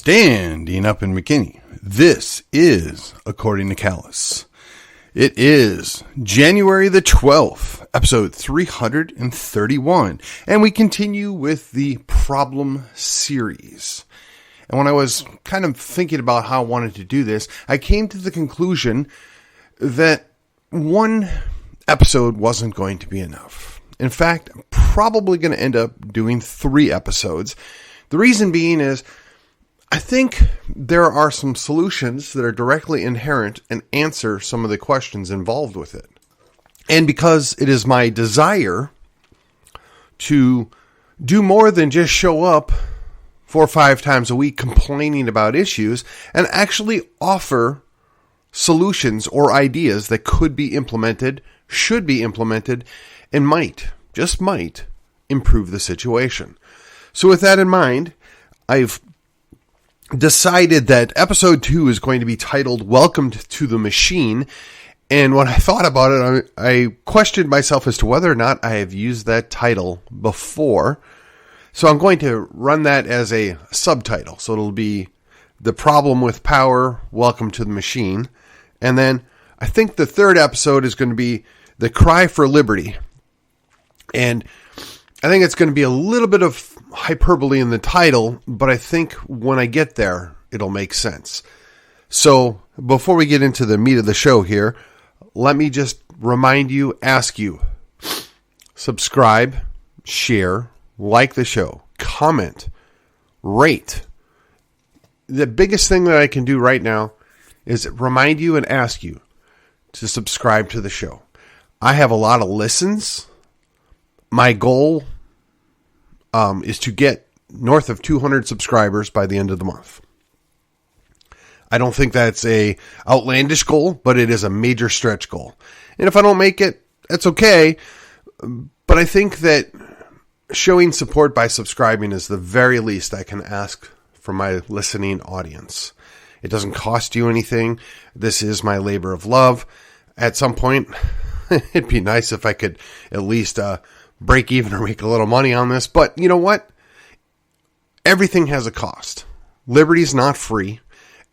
Standing up in McKinney, this is According to Callus. It is January the 12th, episode 331, and we continue with the problem series. And when I was kind of thinking about how I wanted to do this, I came to the conclusion that one episode wasn't going to be enough. In fact, I'm probably going to end up doing 3 episodes. The reason being is I think there are some solutions that are directly inherent and answer some of the questions involved with it. And because it is my desire to do more than just show up 4 or 5 times a week complaining about issues and actually offer solutions or ideas that could be implemented, should be implemented, and might, just might, improve the situation. So with that in mind, I've decided that episode 2 is going to be titled Welcome to the Machine. And when I thought about it, I questioned myself as to whether or not I have used that title before. So I'm going to run that as a subtitle. So it'll be The Problem with Power, Welcome to the Machine. And then I think the 3rd episode is going to be The Cry for Liberty. And I think it's going to be a little bit of hyperbole in the title, but I think when I get there, it'll make sense. So before we get into the meat of the show here, let me just remind you, ask you, subscribe, share, like the show, comment, rate. The biggest thing that I can do right now is remind you and ask you to subscribe to the show. I have a lot of listens. My goal is to get north of 200 subscribers by the end of the month. I don't think that's a outlandish goal, but it is a major stretch goal. And if I don't make it, that's okay. But I think that showing support by subscribing is the very least I can ask from my listening audience. It doesn't cost you anything. This is my labor of love. At some point, it'd be nice if I could at least break even or make a little money on this. But you know what? Everything has a cost. Liberty's not free.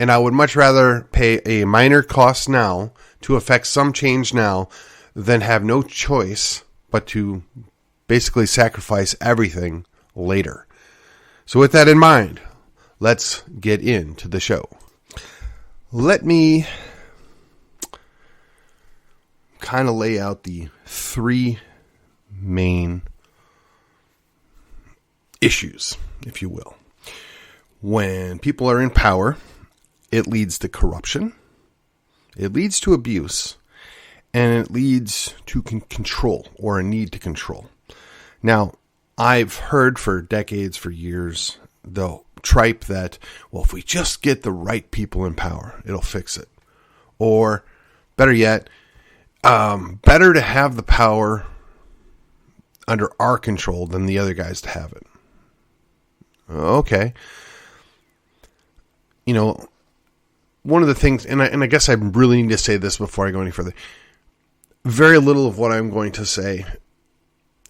And I would much rather pay a minor cost now to affect some change now than have no choice but to basically sacrifice everything later. So with that in mind, let's get into the show. Let me kind of lay out the 3 main issues, if you will. When people are in power, it leads to corruption, it leads to abuse, and it leads to control or a need to control. Now, I've heard for decades, for years, the tripe that, well, if we just get the right people in power, it'll fix it. Or, better yet, better to have the power under our control than the other guys to have it. Okay. You know, one of the things, and I guess I really need to say this before I go any further. Very little of what I'm going to say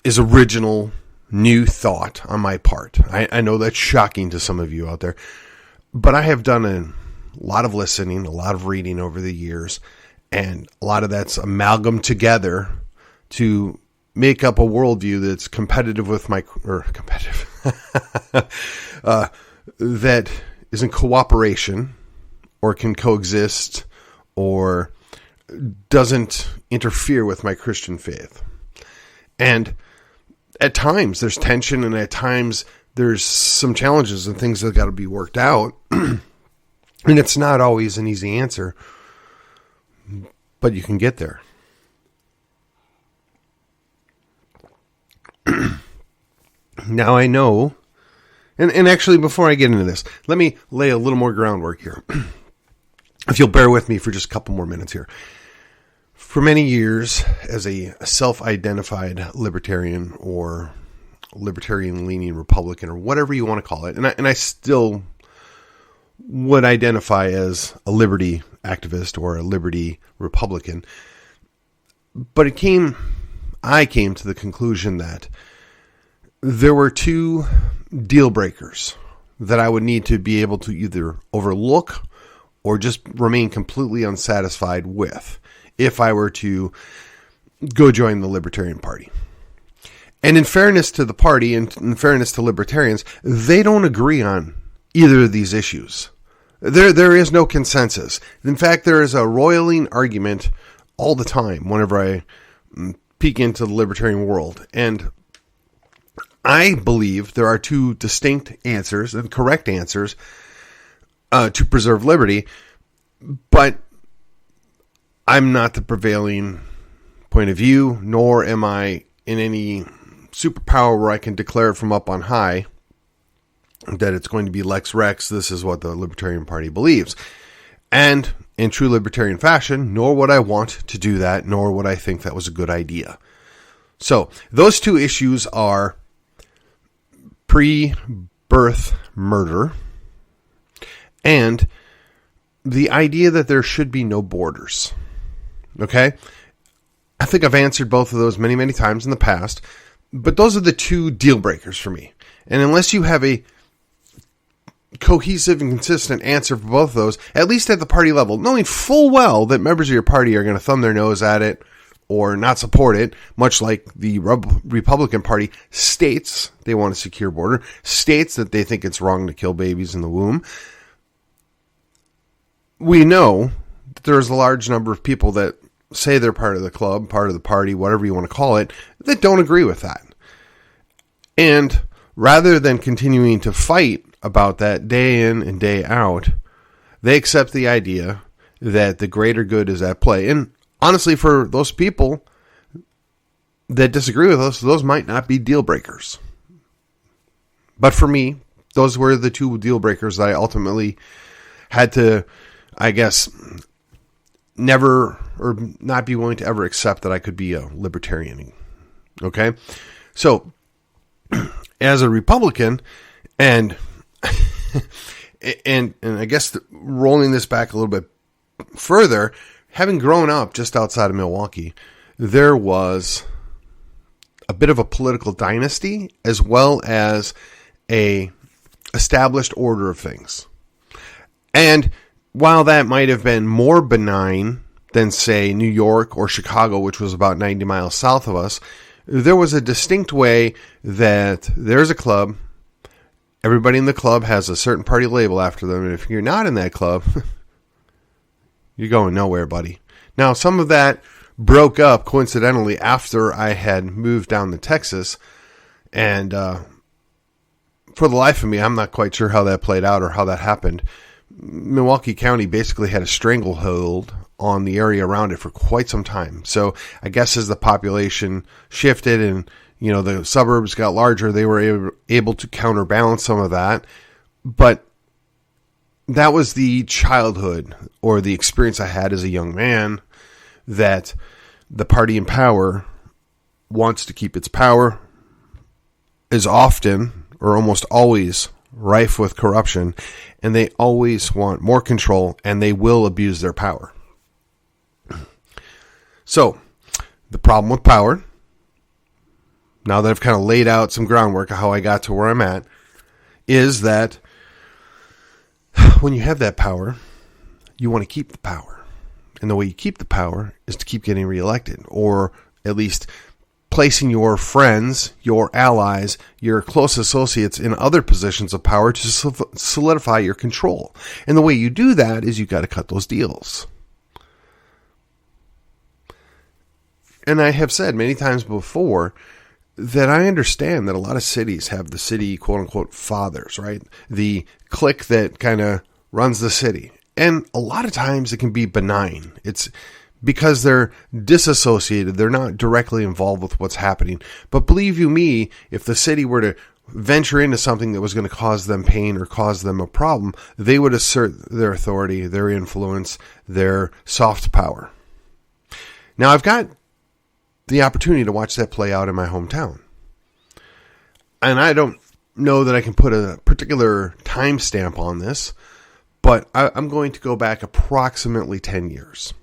is original, new thought on my part. I know that's shocking to some of you out there, but I have done a lot of listening, a lot of reading over the years, and a lot of that's amalgam together to make up a worldview that's competitive with that is in cooperation or can coexist or doesn't interfere with my Christian faith. And at times there's tension, and at times there's some challenges and things that got to be worked out. And it's not always an easy answer, but you can get there. Now I know, and actually before I get into this, let me lay a little more groundwork here. If you'll bear with me for just a couple more minutes here. For many years, as a self-identified libertarian or libertarian-leaning Republican or whatever you want to call it, and I still would identify as a liberty activist or a liberty Republican, but I came to the conclusion that there were 2 deal breakers that I would need to be able to either overlook or just remain completely unsatisfied with if I were to go join the Libertarian Party. And in fairness to the party and in fairness to libertarians, they don't agree on either of these issues. There is no consensus. In fact, there is a roiling argument all the time whenever I peek into the libertarian world. And I believe there are two distinct answers and correct answers to preserve liberty, but I'm not the prevailing point of view, nor am I in any superpower where I can declare it from up on high that it's going to be Lex Rex. This is what the Libertarian Party believes. And in true libertarian fashion, nor would I want to do that, nor would I think that was a good idea. So those two issues are pre-birth murder and the idea that there should be no borders. Okay? I think I've answered both of those many, many times in the past, but those are the two deal breakers for me. And unless you have a cohesive and consistent answer for both of those, at least at the party level, knowing full well that members of your party are going to thumb their nose at it or not support it, much like the Republican Party states they want a secure border, states that they think it's wrong to kill babies in the womb. We know that there's a large number of people that say they're part of the club, part of the party, whatever you want to call it, that don't agree with that. And rather than continuing to fight about that day in and day out, they accept the idea that the greater good is at play. And honestly, for those people that disagree with us, those might not be deal breakers. But for me, those were the two deal breakers that I ultimately had to, I guess, never or not be willing to ever accept that I could be a libertarian. Okay? So, as a Republican, and I guess rolling this back a little bit further, having grown up just outside of Milwaukee, there was a bit of a political dynasty as well as a established order of things. And while that might have been more benign than, say, New York or Chicago, which was about 90 miles south of us, there was a distinct way that there's a club. Everybody in the club has a certain party label after them. And if you're not in that club, you're going nowhere, buddy. Now, some of that broke up coincidentally after I had moved down to Texas. And for the life of me, I'm not quite sure how that played out or how that happened. Milwaukee County basically had a stranglehold on the area around it for quite some time. So I guess as the population shifted and, you know, the suburbs got larger, they were able to counterbalance some of that. But that was the childhood or the experience I had as a young man, that the party in power wants to keep its power, is often or almost always rife with corruption, and they always want more control, and they will abuse their power. So, the problem with power, now that I've kind of laid out some groundwork of how I got to where I'm at, is that when you have that power, you want to keep the power. And the way you keep the power is to keep getting reelected, or at least placing your friends, your allies, your close associates in other positions of power to solidify your control. And the way you do that is you got to cut those deals. And I have said many times before that I understand that a lot of cities have the city, quote unquote, fathers, right? The clique that kind of runs the city. And a lot of times it can be benign. It's because they're disassociated. They're not directly involved with what's happening. But believe you me, if the city were to venture into something that was going to cause them pain or cause them a problem, they would assert their authority, their influence, their soft power. Now, I've got the opportunity to watch that play out in my hometown. And I don't know that I can put a particular timestamp on this, but I'm going to go back approximately 10 years.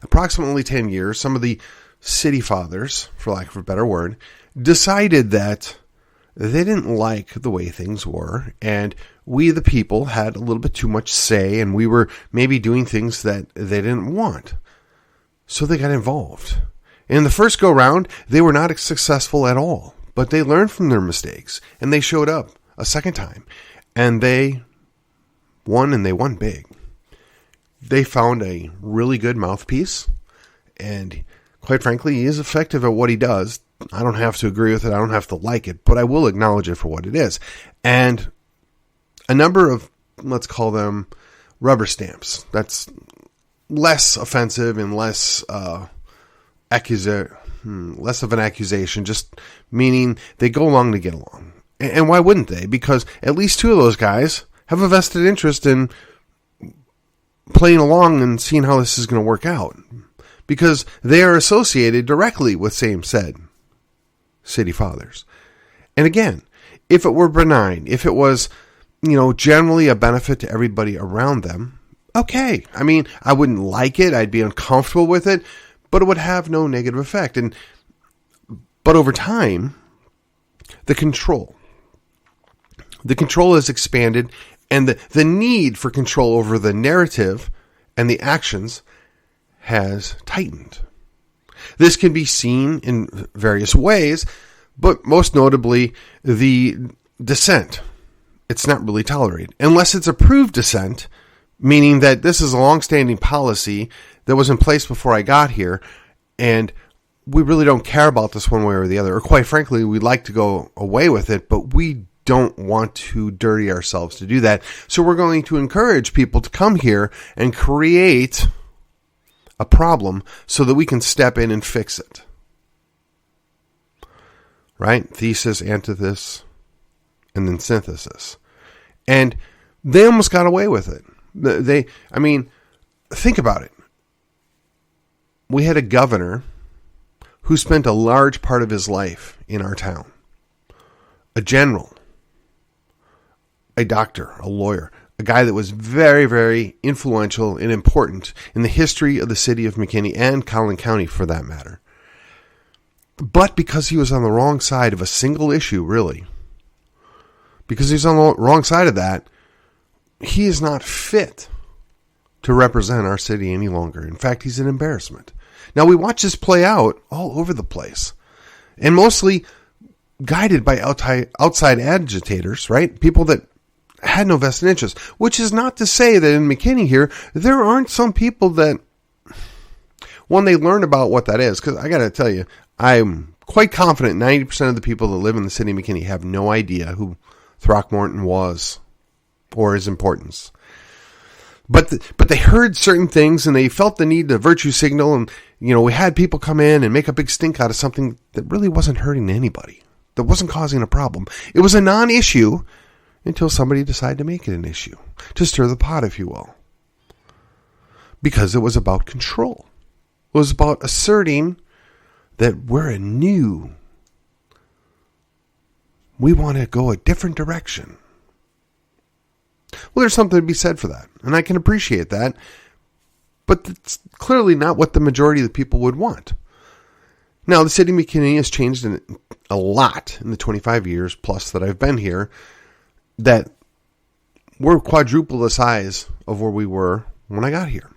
Approximately 10 years, some of the city fathers, for lack of a better word, decided that they didn't like the way things were, and we, the people, had a little bit too much say, and we were maybe doing things that they didn't want. So they got involved. In the first go-round, they were not successful at all, but they learned from their mistakes, and they showed up a second time, and they won, and they won big. They found a really good mouthpiece, and quite frankly, he is effective at what he does. I don't have to agree with it. I don't have to like it, but I will acknowledge it for what it is. And a number of, let's call them rubber stamps. That's less offensive and less of an accusation, just meaning they go along to get along. And why wouldn't they? Because at least two of those guys have a vested interest in playing along and seeing how this is going to work out. Because they are associated directly with same-said city fathers. And again, if it were benign, if it was, generally a benefit to everybody around them, okay. I mean, I wouldn't like it. I'd be uncomfortable with it, but it would have no negative effect. But over time, the control has expanded, and the need for control over the narrative and the actions has tightened. This can be seen in various ways, but most notably the dissent. It's not really tolerated unless it's approved dissent, meaning that this is a long-standing policy that was in place before I got here, and we really don't care about this one way or the other. Or quite frankly, we'd like to go away with it, but we don't want to dirty ourselves to do that. So we're going to encourage people to come here and create a problem so that we can step in and fix it. Right? Thesis, antithesis, and then synthesis. And they almost got away with it. Think about it. We had a governor who spent a large part of his life in our town. A general, a doctor, a lawyer, a guy that was very, very influential and important in the history of the city of McKinney and Collin County for that matter. But because he was on the wrong side of a single issue, really, because he's on the wrong side of that, he is not fit to represent our city any longer. In fact, he's an embarrassment. Now, we watch this play out all over the place, and mostly guided by outside agitators, right? People that had no vested interest, which is not to say that in McKinney here, there aren't some people that, when they learn about what that is, because I got to tell you, I'm quite confident 90% of the people that live in the city of McKinney have no idea who Throckmorton was or his importance. But they heard certain things and they felt the need to virtue signal, and we had people come in and make a big stink out of something that really wasn't hurting anybody, that wasn't causing a problem. It was a non-issue until somebody decided to make it an issue, to stir the pot, if you will. Because it was about control. It was about asserting that we want to go a different direction. Well, there's something to be said for that, and I can appreciate that, but it's clearly not what the majority of the people would want. Now, the city of McKinney has changed a lot in the 25 years plus that I've been here, that we're quadruple the size of where we were when I got here.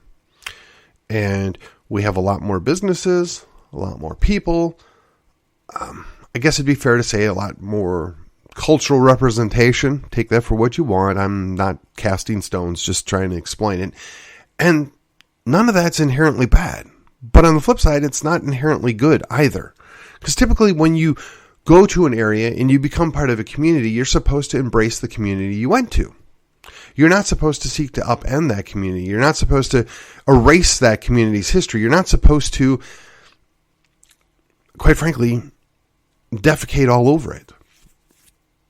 And we have a lot more businesses, a lot more people. I guess it'd be fair to say a lot more cultural representation. Take that for what you want. I'm not casting stones, just trying to explain it. And none of that's inherently bad. But on the flip side, it's not inherently good either. Because typically when you go to an area and you become part of a community, you're supposed to embrace the community you went to. You're not supposed to seek to upend that community. You're not supposed to erase that community's history. You're not supposed to, quite frankly, defecate all over it.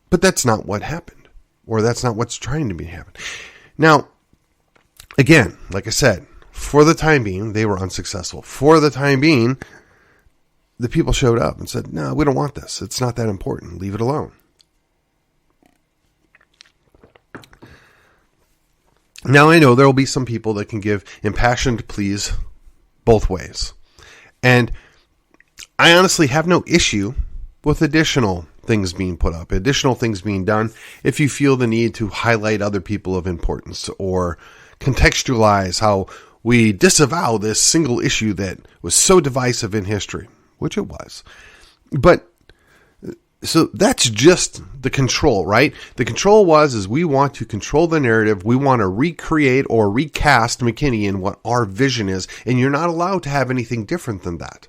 But that's not what happened, or that's not what's trying to be happen. Now, again, like I said, for the time being, they were unsuccessful. For the time being, the people showed up and said, no, we don't want this. It's not that important. Leave it alone. Now, I know there will be some people that can give impassioned pleas both ways. And I honestly have no issue with additional things being put up, additional things being done, if you feel the need to highlight other people of importance or contextualize how we disavow this single issue that was so divisive in history, which it was. But so that's just the control, right? The control is we want to control the narrative. We want to recreate or recast McKinney in what our vision is, and you're not allowed to have anything different than that.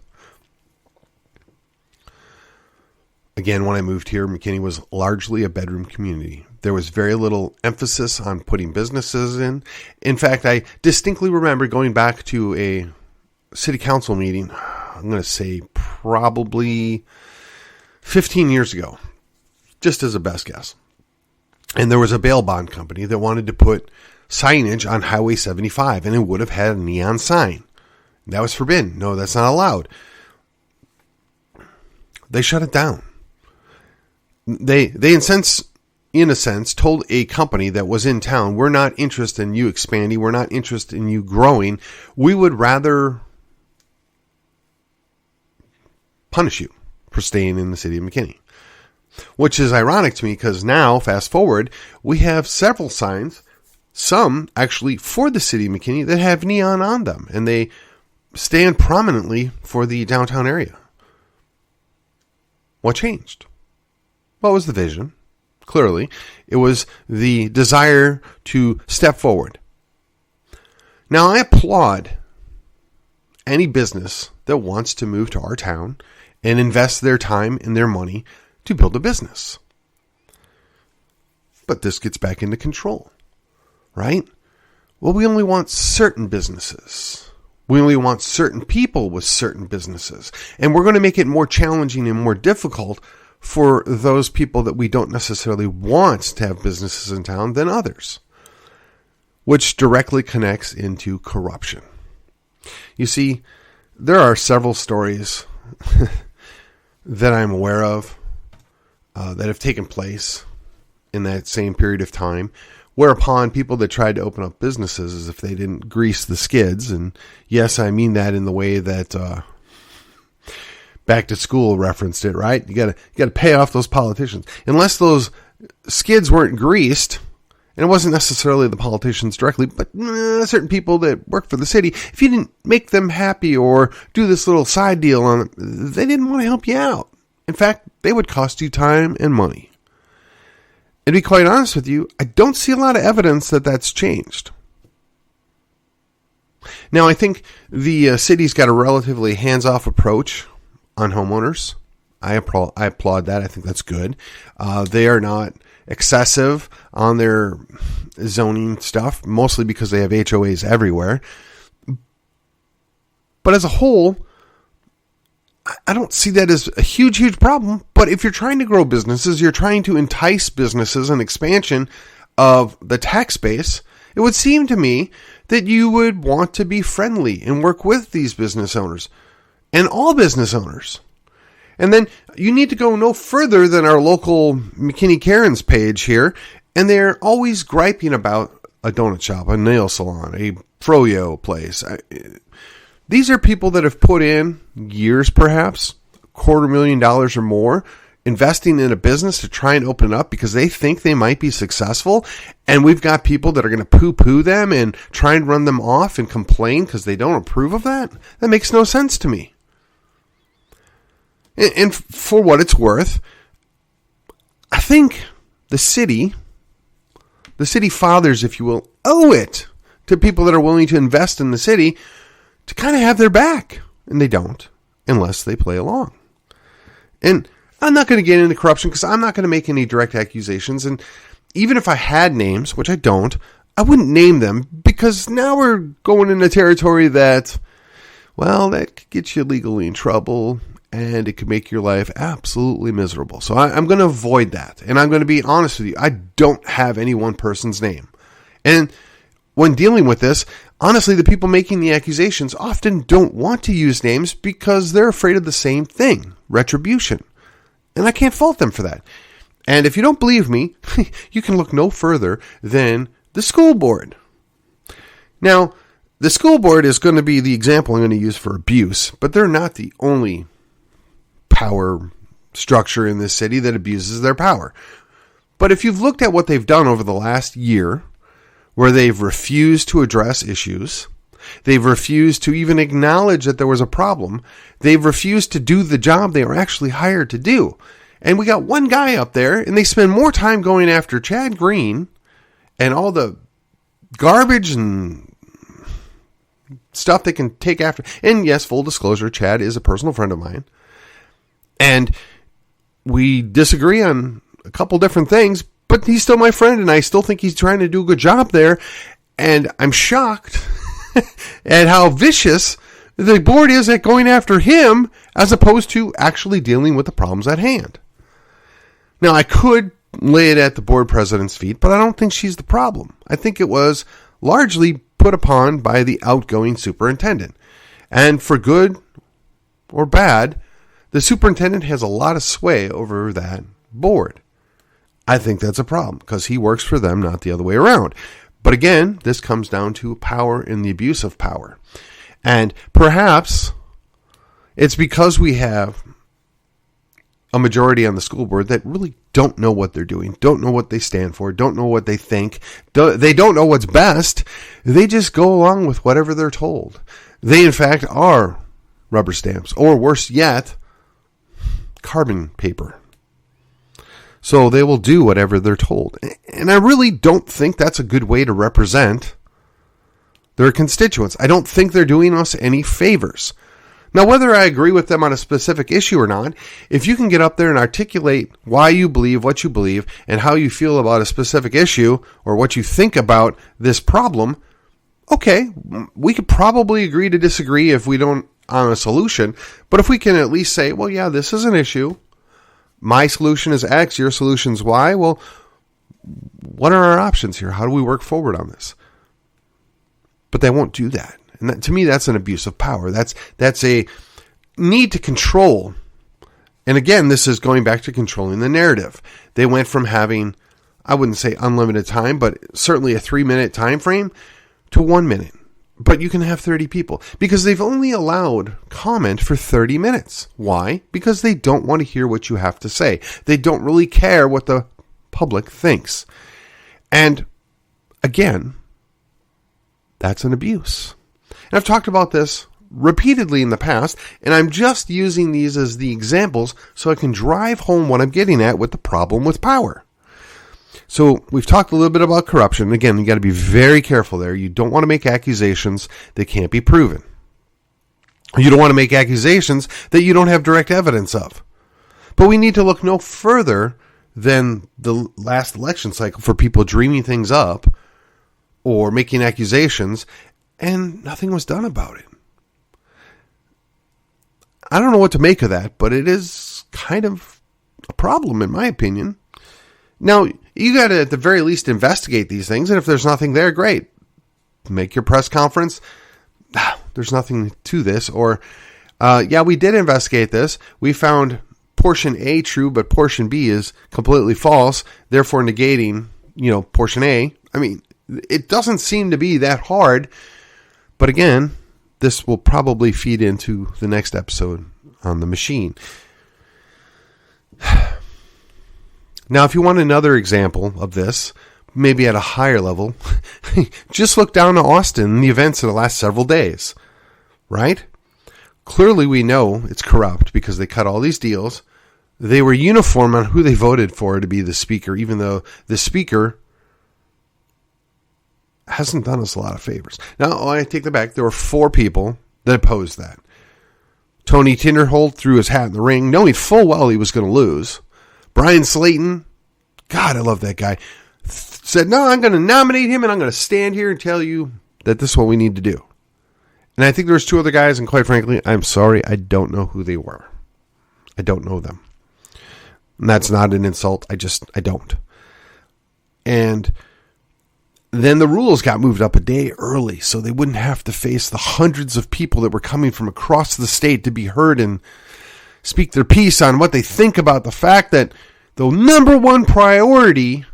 Again, when I moved here, McKinney was largely a bedroom community. There was very little emphasis on putting businesses in. In fact, I distinctly remember going back to a city council meeting, I'm going to say probably 15 years ago, just as a best guess. And there was a bail bond company that wanted to put signage on Highway 75, and it would have had a neon sign. That was forbidden. No, that's not allowed. They shut it down. They in a sense, told a company that was in town, we're not interested in you expanding. We're not interested in you growing. We would rather punish you for staying in the city of McKinney. Which is ironic to me because now, fast forward, we have several signs, some actually for the city of McKinney, that have neon on them. And they stand prominently for the downtown area. What changed? What was the vision? Clearly, it was the desire to step forward. Now, I applaud any business that wants to move to our town and invest their time and their money to build a business. But this gets back into control, right? Well, we only want certain businesses. We only want certain people with certain businesses. And we're going to make it more challenging and more difficult for those people that we don't necessarily want to have businesses in town than others, which directly connects into corruption. You see, there are several stories that I'm aware of that have taken place in that same period of time, whereupon people that tried to open up businesses as if they didn't grease the skids, and yes, I mean that in the way that Back to School referenced it, right? You gotta pay off those politicians. Unless those skids weren't greased, and it wasn't necessarily the politicians directly, but certain people that work for the city, if you didn't make them happy or do this little side deal on it, they didn't want to help you out. In fact, they would cost you time and money. And to be quite honest with you, I don't see a lot of evidence that that's changed. Now, I think the city's got a relatively hands-off approach on homeowners. I applaud that. I think that's good. They are not excessive on their zoning stuff, mostly because they have HOAs everywhere. But as a whole, I don't see that as a huge problem. But if you're trying to grow businesses, you're trying to entice businesses and expansion of the tax base, it would seem to me that you would want to be friendly and work with these business owners and all business owners. And then you need to go no further than our local McKinney Karen's page here, and they're always griping about a donut shop, a nail salon, a froyo place. These are people that have put in years, perhaps, $250,000 or more, investing in a business to try and open up because they think they might be successful. And we've got people that are going to poo-poo them and try and run them off and complain because they don't approve of that. That makes no sense to me. And for what it's worth, I think the city fathers, if you will, owe it to people that are willing to invest in the city to kind of have their back. And they don't, unless they play along. And I'm not going to get into corruption because I'm not going to make any direct accusations. And even if I had names, which I don't, I wouldn't name them because now we're going into territory that, well, that could get you legally in trouble. And it could make your life absolutely miserable. So I'm going to avoid that. And I'm going to be honest with you. I don't have any one person's name. And when dealing with this, honestly, the people making the accusations often don't want to use names because they're afraid of the same thing, retribution. And I can't fault them for that. And if you don't believe me, you can look no further than the school board. Now, the school board is going to be the example I'm going to use for abuse, but they're not the only power structure in this city that abuses their power. But if you've looked at what they've done over the last year, where they've refused to address issues, they've refused to even acknowledge that there was a problem, they've refused to do the job they were actually hired to do. And we got one guy up there, and they spend more time going after Chad Green and all the garbage and stuff they can take after. And yes, full disclosure, Chad is a personal friend of mine. And we disagree on a couple different things, but he's still my friend, and I still think he's trying to do a good job there. And I'm shocked at how vicious the board is at going after him as opposed to actually dealing with the problems at hand. Now, I could lay it at the board president's feet, but I don't think she's the problem. I think it was largely put upon by the outgoing superintendent. And for good or bad, the superintendent has a lot of sway over that board. I think that's a problem because he works for them, not the other way around. But again, this comes down to power and the abuse of power. And perhaps it's because we have a majority on the school board that really don't know what they're doing, don't know what they stand for, don't know what they think, they don't know what's best. They just go along with whatever they're told. They, in fact, are rubber stamps, or worse yet, carbon paper. So they will do whatever they're told. And I really don't think that's a good way to represent their constituents. I don't think they're doing us any favors. Now, whether I agree with them on a specific issue or not, if you can get up there and articulate why you believe what you believe and how you feel about a specific issue or what you think about this problem, okay, we could probably agree to disagree if we don't on a solution. But if we can at least say, well, yeah, this is an issue. My solution is X, your solution's Y. Well, what are our options here? How do we work forward on this? But they won't do that. And that, to me, that's an abuse of power. That's a need to control. And again, this is going back to controlling the narrative. They went from having, I wouldn't say unlimited time, but certainly a 3-minute time frame to 1 minute. But you can have 30 people because they've only allowed comment for 30 minutes. Why? Because they don't want to hear what you have to say. They don't really care what the public thinks. And again, that's an abuse. And I've talked about this repeatedly in the past, and I'm just using these as the examples so I can drive home what I'm getting at with the problem with power. So we've talked a little bit about corruption. Again, you got to be very careful there. You don't want to make accusations that can't be proven. You don't want to make accusations that you don't have direct evidence of. But we need to look no further than the last election cycle for people dreaming things up or making accusations, and nothing was done about it. I don't know what to make of that, but it is kind of a problem in my opinion. Now, you got to at the very least investigate these things, and if there's nothing there, great. Make your press conference. There's nothing to this. Or, yeah, we did investigate this. We found portion A true, but portion B is completely false, therefore negating, portion A. I mean, it doesn't seem to be that hard. But again, this will probably feed into the next episode on the machine. Now, if you want another example of this, maybe at a higher level, just look down to Austin and the events of the last several days, right? Clearly, we know it's corrupt because they cut all these deals. They were uniform on who they voted for to be the speaker, even though the speaker hasn't done us a lot of favors. Now, I take that back. There were 4 people that opposed that. Tony Tinderholt threw his hat in the ring, knowing full well he was going to lose. Brian Slayton, God, I love that guy, said, no, I'm going to nominate him and I'm going to stand here and tell you that this is what we need to do. And I think there was 2 other guys, and quite frankly, I'm sorry, I don't know who they were. I don't know them. And that's not an insult. I don't. And then the rules got moved up a day early so they wouldn't have to face the hundreds of people that were coming from across the state to be heard and speak their piece on what they think about the fact that the number one priority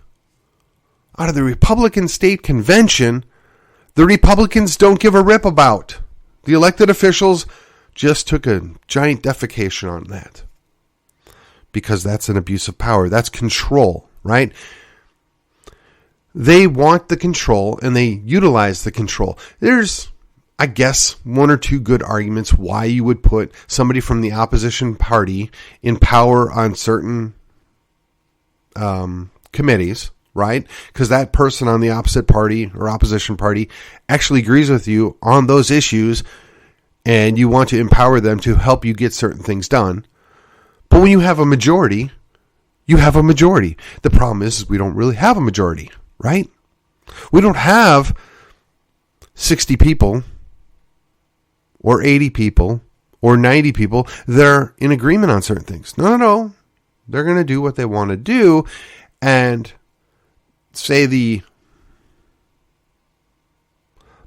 out of the Republican state convention, the Republicans don't give a rip about. The elected officials just took a giant defecation on that. because that's an abuse of power. That's control, right? They want the control and they utilize the control. There's, I guess, one or two good arguments why you would put somebody from the opposition party in power on certain committees, right? Because that person on the opposite party or opposition party actually agrees with you on those issues and you want to empower them to help you get certain things done. But when you have a majority, you have a majority. The problem is we don't really have a majority, right? We don't have 60 people or 80 people or 90 people that are in agreement on certain things. No. They're going to do what they want to do. And say the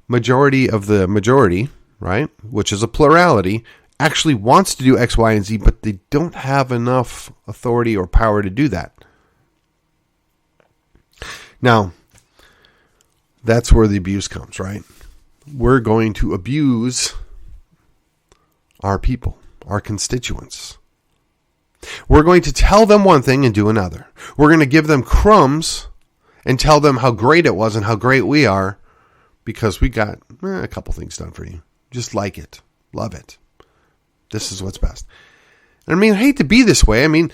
majority of the majority, right, which is a plurality, actually wants to do X, Y, and Z, but they don't have enough authority or power to do that. Now, that's where the abuse comes, right? We're going to abuse our people, our constituents. We're going to tell them one thing and do another. We're going to give them crumbs and tell them how great it was and how great we are because we got a couple things done for you. Just like it. Love it. This is what's best. And I mean, I hate to be this way. I mean,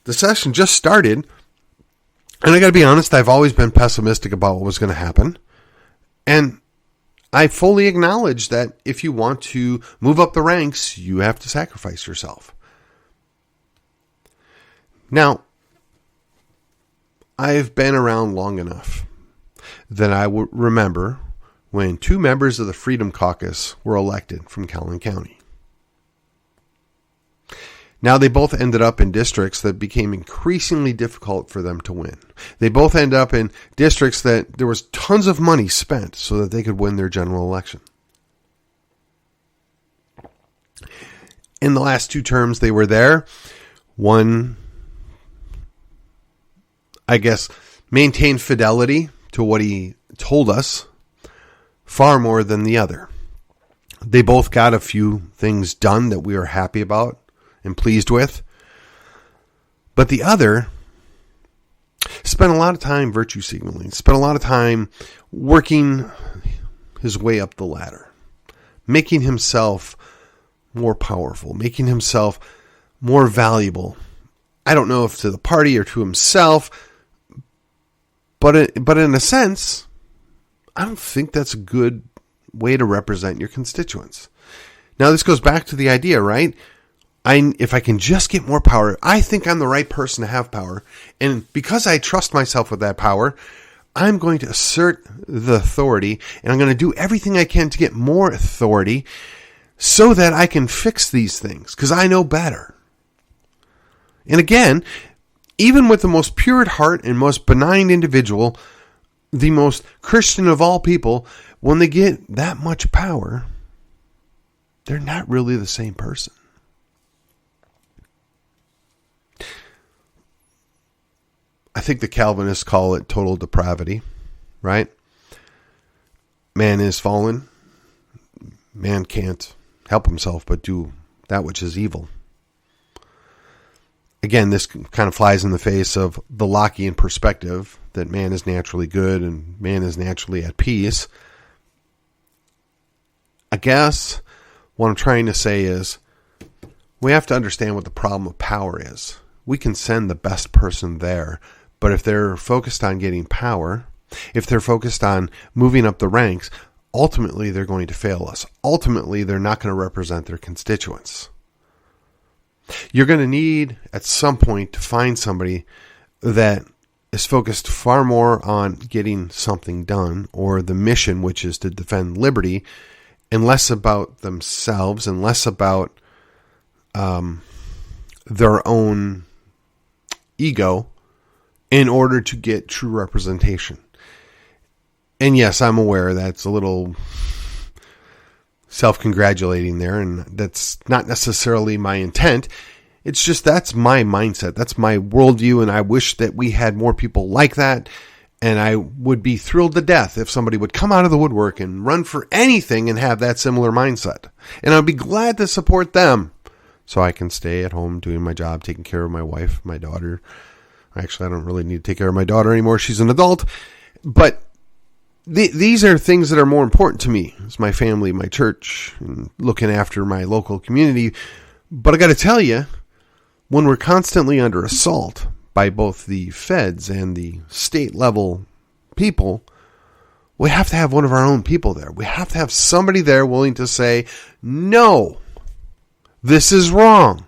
the session just started. And I got to be honest, I've always been pessimistic about what was going to happen. And I fully acknowledge that if you want to move up the ranks, you have to sacrifice yourself. Now, I've been around long enough that I would remember when 2 members of the Freedom Caucus were elected from Calhoun County. Now, they both ended up in districts that became increasingly difficult for them to win. They both ended up in districts that there was tons of money spent so that they could win their general election. In the last 2 terms they were there, one, I guess, maintained fidelity to what he told us far more than the other. They both got a few things done that we were happy about and pleased with. But the other spent a lot of time virtue signaling, spent a lot of time working his way up the ladder, making himself more powerful, making himself more valuable. I don't know if to the party or to himself, but in a sense, I don't think that's a good way to represent your constituents. Now, this goes back to the idea, right? If I can just get more power, I think I'm the right person to have power. And because I trust myself with that power, I'm going to assert the authority and I'm going to do everything I can to get more authority so that I can fix these things because I know better. And again, even with the most pure at heart and most benign individual, the most Christian of all people, when they get that much power, they're not really the same person. I think the Calvinists call it total depravity, right? Man is fallen. Man can't help himself but do that which is evil. Again, this kind of flies in the face of the Lockean perspective that man is naturally good and man is naturally at peace. I guess what I'm trying to say is we have to understand what the problem of power is. We can send the best person there, but if they're focused on getting power, if they're focused on moving up the ranks, ultimately they're going to fail us. Ultimately, they're not going to represent their constituents. You're going to need at some point to find somebody that is focused far more on getting something done or the mission, which is to defend liberty, and less about themselves and less about their own ego in order to get true representation. And yes, I'm aware that's a little self-congratulating there, and that's not necessarily my intent. It's just that's my mindset. That's my worldview, and I wish that we had more people like that, and I would be thrilled to death if somebody would come out of the woodwork and run for anything and have that similar mindset. And I'd be glad to support them so I can stay at home doing my job, taking care of my wife, my daughter. Actually, I don't really need to take care of my daughter anymore. She's an adult. But these are things that are more important to me. It's my family, my church, and looking after my local community. But I got to tell you, when we're constantly under assault by both the feds and the state level people, we have to have one of our own people there. We have to have somebody there willing to say, no, this is wrong.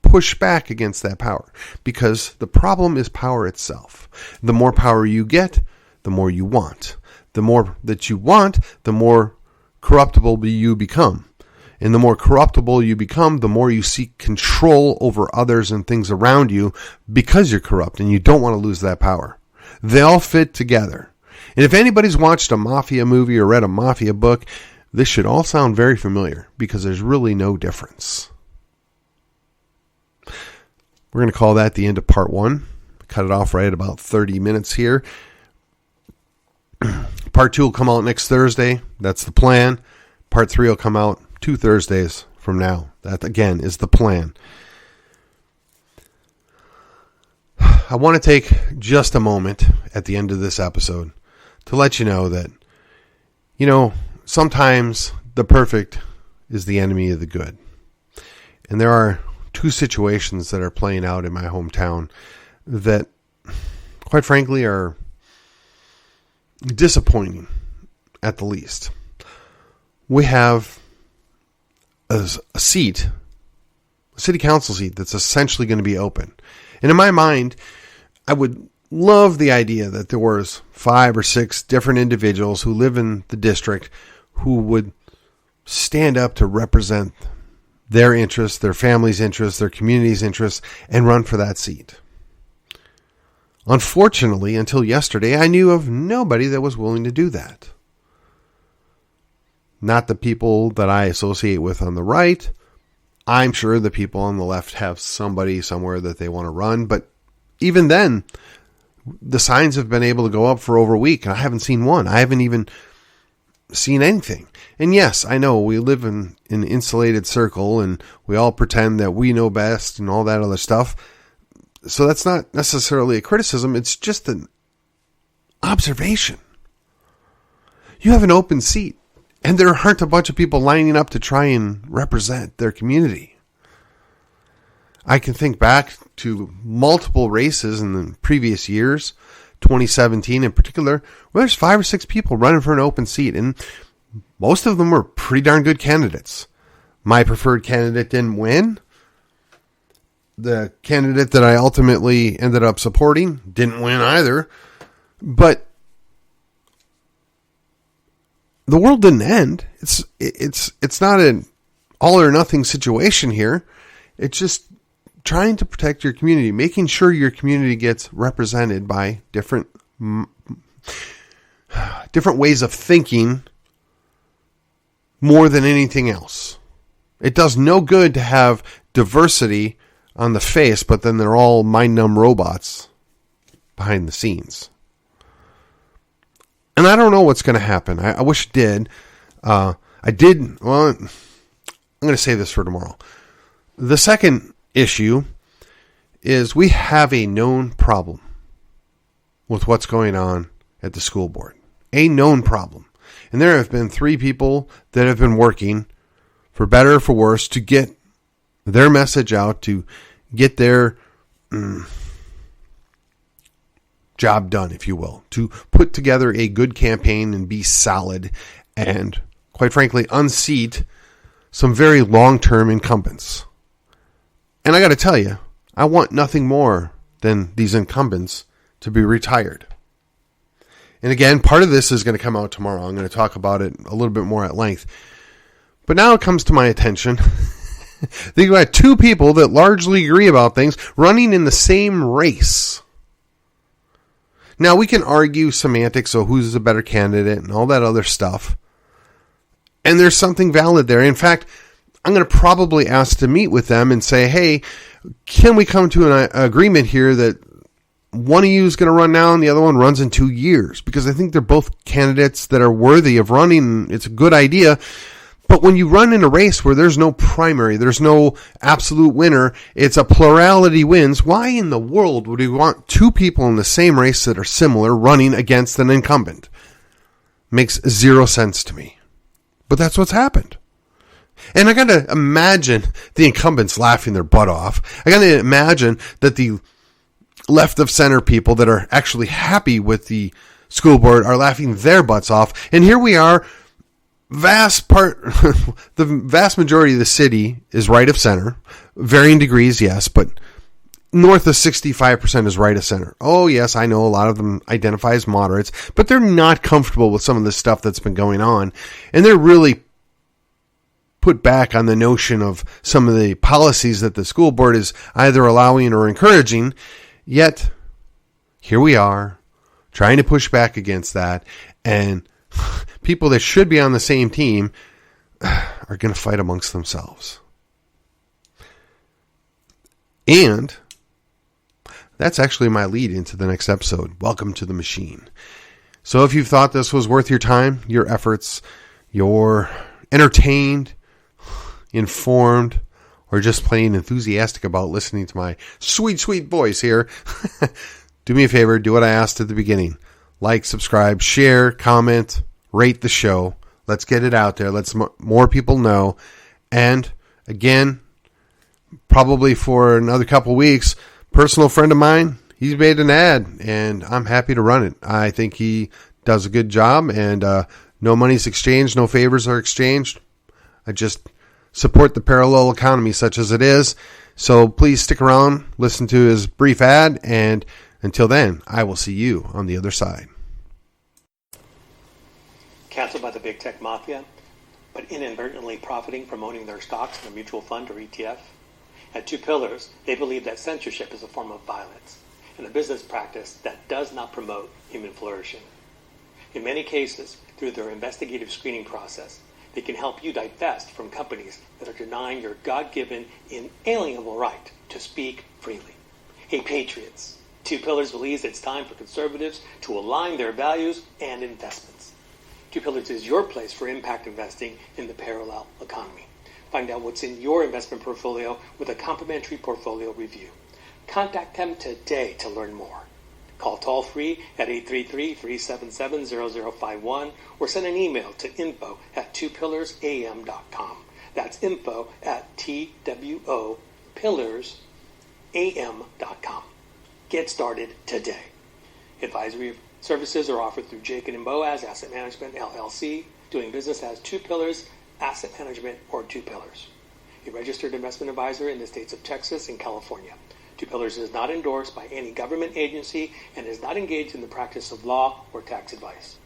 Push back against that power, because the problem is power itself. The more power you get, the more you want. The more that you want, the more corruptible you become. And the more corruptible you become, the more you seek control over others and things around you because you're corrupt and you don't want to lose that power. They all fit together. And if anybody's watched a mafia movie or read a mafia book, this should all sound very familiar because there's really no difference. We're going to call that the end of part 1. Cut it off right at about 30 minutes here. Part 2 will come out next Thursday. That's the plan. Part 3 will come out 2 Thursdays from now. That, again, is the plan. I want to take just a moment at the end of this episode to let you know that, sometimes the perfect is the enemy of the good. And there are 2 situations that are playing out in my hometown that, quite frankly, are disappointing at the least. We have a seat, a city council seat that's essentially going to be open. And in my mind, I would love the idea that there was 5 or 6 different individuals who live in the district who would stand up to represent their interests, their family's interests, their community's interests, and run for that seat. Unfortunately, until yesterday, I knew of nobody that was willing to do that. Not the people that I associate with on the right. I'm sure the people on the left have somebody somewhere that they want to run, but even then, the signs have been able to go up for over a week, and I haven't seen one. I haven't even seen anything. And yes, I know we live in an insulated circle and we all pretend that we know best and all that other stuff. So that's not necessarily a criticism. It's just an observation. You have an open seat and there aren't a bunch of people lining up to try and represent their community. I can think back to multiple races in the previous years, 2017 in particular, where there's 5 or 6 people running for an open seat, and most of them were pretty darn good candidates. My preferred candidate didn't win. The candidate that I ultimately ended up supporting didn't win either. But the world didn't end. It's not an all or nothing situation here. It's just trying to protect your community, making sure your community gets represented by different ways of thinking more than anything else. It does no good to have diversity on the face, but then they're all mind-numb robots behind the scenes. And I don't know what's going to happen. I wish it did. I'm going to save this for tomorrow. The second issue is we have a known problem with what's going on at the school board. A known problem. And there have been 3 people that have been working, for better or for worse, to get their message out, to get their job done, if you will, to put together a good campaign and be solid and, quite frankly, unseat some very long-term incumbents. And I got to tell you, I want nothing more than these incumbents to be retired. And again, part of this is going to come out tomorrow. I'm going to talk about it a little bit more at length. But now it comes to my attention. You've got 2 people that largely agree about things running in the same race. Now, we can argue semantics, so who's the better candidate and all that other stuff. And there's something valid there. In fact, I'm going to probably ask to meet with them and say, hey, can we come to an agreement here that one of you is going to run now and the other one runs in 2 years? Because I think they're both candidates that are worthy of running. It's a good idea. But when you run in a race where there's no primary, there's no absolute winner, it's a plurality wins, why in the world would we want two people in the same race that are similar running against an incumbent? Makes zero sense to me. But that's what's happened. And I got to imagine the incumbents laughing their butt off. I got to imagine that the left of center people that are actually happy with the school board are laughing their butts off. And here we are. The vast majority of the city is right of center. Varying degrees, yes, but north of 65% is right of center. Oh, yes, I know a lot of them identify as moderates, but they're not comfortable with some of the stuff that's been going on. And they're really put back on the notion of some of the policies that the school board is either allowing or encouraging. Yet, here we are, trying to push back against that, and people that should be on the same team are going to fight amongst themselves. And that's actually my lead into the next episode. Welcome to the machine. So if you thought this was worth your time, your efforts, you're entertained, informed, or just plain enthusiastic about listening to my sweet, sweet voice here, do me a favor, do what I asked at the beginning. Like, subscribe, share, comment, rate the show. Let's get it out there. Let's more people know. And again, probably for another couple weeks, personal friend of mine, he's made an ad, and I'm happy to run it. I think he does a good job, and no money's exchanged, no favors are exchanged. I just support the parallel economy such as it is. So please stick around, listen to his brief ad, and until then, I will see you on the other side. Canceled by the big tech mafia, but inadvertently profiting from owning their stocks in a mutual fund or ETF? At Two Pillars, they believe that censorship is a form of violence and a business practice that does not promote human flourishing. In many cases, through their investigative screening process, they can help you divest from companies that are denying your God-given, inalienable right to speak freely. Hey, Patriots! Two Pillars believes it's time for conservatives to align their values and investments. Two Pillars is your place for impact investing in the parallel economy. Find out what's in your investment portfolio with a complimentary portfolio review. Contact them today to learn more. Call toll-free at 833-377-0051 or send an email to info@twopillarsam.com. That's info@twopillarsam.com. Get started today. Advisory services are offered through Jacob & Boaz Asset Management, LLC, doing business as Two Pillars Asset Management or Two Pillars, a registered investment advisor in the states of Texas and California. Two Pillars is not endorsed by any government agency and is not engaged in the practice of law or tax advice.